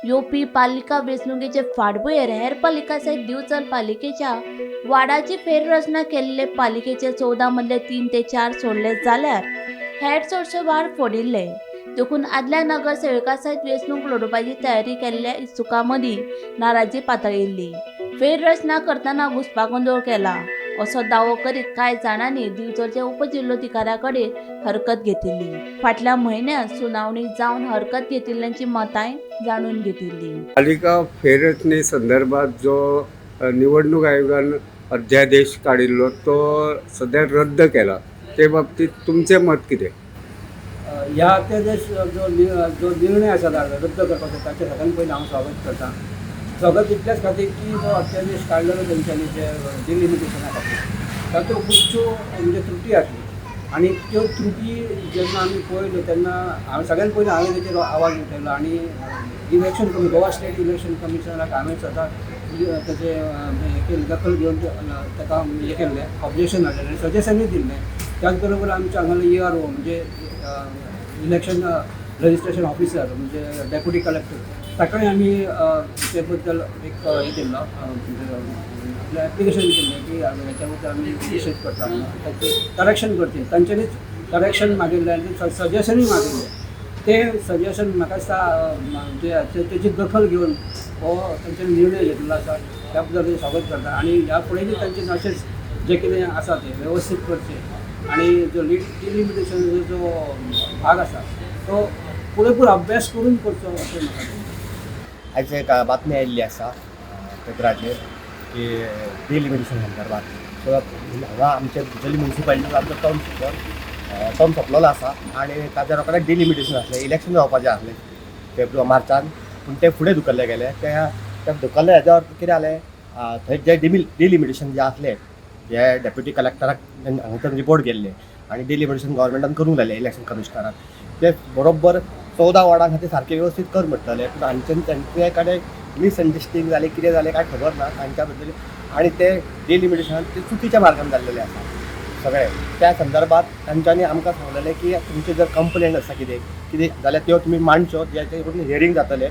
योपी पालिका वेंचणुकेचे फाटभुंयेर हेर पालिका सयत दिवचल पालिकेच्या वार्डाची फेररचना केल्ले पालिकेचे 14 मदले 3 ते 4 सोडले जाल्यार हेर चडशे वार्ड फोडिल्ले. देखून आदल्या नगरसेवका सयत वेंचणूक लडोवपाची तयारी केल्ल्या इत्सुकां मदीं नाराजी पातळिल्ली. फेररचना करतना घुसपागोंदळ केला असो दावो करीत कांय जाणांनी दिवचलचे उपजिल्लोधिकाऱ्या कडेन हरकत घेतिल्ली. फाटल्या म्हयन्यांत सुनावणी जावन हरकत घेतिल्ल्यांची मतांय जाणून घेतिल्ली. पालिका फेररचने संदर्भात जो निवडणूक आयोगान अध्यादेश काडिल्लो तो सध्या रद्द केला. ते बाबतीत तुमचे मत कितें? ह्या अध्यादेश जो निर्णय आसा रद्द करपाचो ताचे सगळ्यान पयलीं हांव स्वागत करता. स्वागत इतल्याच खातीर की जो अध्यादेश काडलेलो तेंच्यांनी जे डिलिमिटेशना खातीर तातूंत खुबश्यो म्हणजे त्रुटी आसली आनी त्यो त्रुटी जेन्ना आमी पळयल्यो तेन्ना सगळ्यान पयलीं हांवें तेचेर आवाज उठयलो आनी इलेक्शन गोवा स्टेट इलेक्शन कमिशनराक हांवें सदां तेचे दखल घेवन ताका हें केल्लें, ऑब्जेक्शन हाडलेलें, सजेशनूय दिल्लें. त्याच बरोबर आमच्या हांगाले ERO म्हणजे इलेक्शन रजिस्ट्रेशन ऑफिसर म्हणजे डेप्युटी कलेक्टर ताकाय आमी ते बद्दल एक हें केल्लो आपलें एप्लिकेशन केल्लें की हेच्या बद्दल आमी निशेध करता ताचें करेक्शन करचें. तांच्यांनीच करेक्शन मागिल्लें आनी सजेशनूय मागिल्लें. ते सजेशन म्हाका दिसता म्हणजे तेची दखल घेवन हो तांच्यांनी निर्णय घेतिल्लो आसा. त्या बद्दल स्वागत करता आनी ह्या फुडेंय तांचें अशेंच जें कितें आसा तें वेवस्थीत करचें आनी जो डिलिमिटेशनाचो जो भाग आसा तो पुरेपूर अभ्यास करून करचो अशें म्हाका दिसता. आयज एक बातमी आयिल्ली आसा पेपराचेर की डिलिमिटेशन संदर्भात. सो हांगा आमचे दिवचली म्युनिसिपालिटीन आमचो टर्म सोंपलेलो आसा आनी ताच्या रोखडेच डिलिमिटेशन आसलें, इलेक्शन जावपाचें आसलें फेब्रुवारी मार्चान. पूण ते फुडें धुकल्ले गेले. त्या धुकल्ले हेज्या कितें जालें, थंय जे डिलिमिटेशन जे आसलें जे डेप्युटी कलेक्टराक हांगाच्यान रिपोर्ट केल्ले आनी डिलिमिटेशन गव्हर्मेंटान करूंक लायलें इलेक्शन कमिशनरान. ते बरोबर 14 वार्डां खातीर सारकें वेवस्थीत कर म्हणटले. पूण हांगच्यान तेंचे कडेन मिसअंडरस्टँडींग जालें, कितें जालें काय खबर ना तांच्या बद्दल. आनी ते डिलिमिटेशन ते चुकीच्या मार्गान जाल्लेलें आसा सगळें. त्या संदर्भात तांच्यांनी आमकां सांगलेलें की तुमचे जर कंप्लेंट आसा कितें जाल्यार त्यो तुमी मांडच्यो, जेचे करून हियरींग जातलें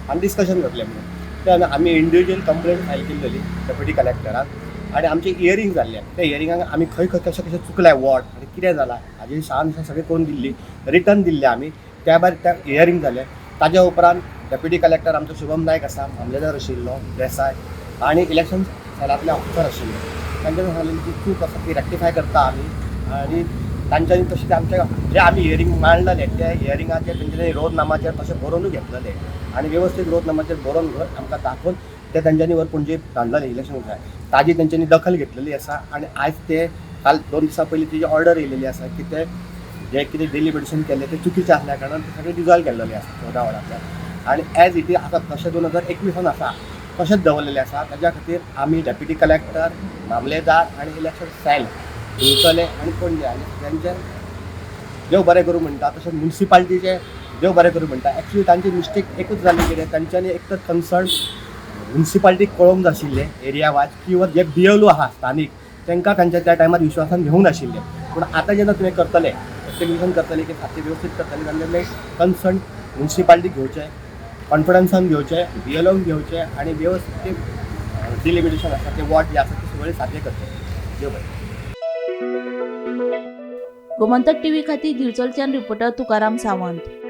आनी डिस्कशन जातलें म्हणून. ते आमी इंडिविज्युअल कंप्लेंट फायल केल्ली डेप्युटी कलेक्टराक आनी आमचें हियरींग जाल्लें. त्या हियरिंगाक आमी खंय कशें चुकलें वॉर्ड आनी कितें जालां हाजी शान सगळें करून दिल्ली, रिटर्न दिल्लें आमी. त्या भायर त्या हियरींग जालें. ताज्या उपरांत डेप्युटी कलेक्टर आमचो शुभम नायक आसा, मामलेदार आशिल्लो देसाय आनी इलेक्शन सेलांतले ऑफिसर आशिल्ले. तांच्यांनी सांगलें की चूक आसा ती रेक्टिफाय करता आमी. आनी तांच्यांनी तशें आमच्या जे आमी हियरींग मांडलेले त्या हियरिंगाचेर तेंच्यांनी रोजनामाचेर तशें बरोवनूय घेतलेलें आनी वेवस्थीत रोजनामाचेर बरोवन घेवन आमकां दाखोवन ते तेंच्यांनी वर पणजे धाडलेलें इलेक्शन जाय. ताजी तेंच्यांनी दखल घेतलेली आसा आनी आयज ते काल 2 दिसां पयलीं तेजी ऑर्डर येयलेली आसा की ते जे कितें डिलिमिटेशन केलें तें चुकीचें आसल्या कारणान ते सगळें डिजॉल्व केल्लेलें आसा 14 वार्डांतल्यान. आनी एज इट इज आसा तशें 2021 आसा तशेंच दवरलेलें आसा. ताज्या खातीर आमी डेप्युटी कलेक्टर, मामलेदार आनी इलेक्शन सेल दिवचले आनी पणजे आनी तेंचे देव बरें करूं म्हणटा. तशेंच म्युनिसिपालिटीचे देव बरें करूं म्हणटा. एक्चुली तांची मिस्टेक एकूच जाल्ली कितें, तांच्यांनी एक तर कन्सर्न म्युनिसिपालिटीक कळोवंक जाय आशिल्लें एरिया वायज किंवा जे BLO आहा स्थानीक तांकां तांच्या त्या टायमार विश्वासान घेवंक नाशिल्लें. पूण आतां जेन्ना तुवें करतले एस्टिमेशन करतले की सारकें वेवस्थीत करतले जाल्यार कन्सर्न म्युनिसिपालिटीक घेवचें, कॉन्फिडन्सान घेवचें, BLOक घेवचें आनी वेवस्थीत डिलिमिटेशन आसा ते वॉर्ड जे आसा ते सगळे सारकें करचें. देव बरें. गोमंतक TV खातीर दिवचलच्यान रिपोर्टर तुकाराम सावंत.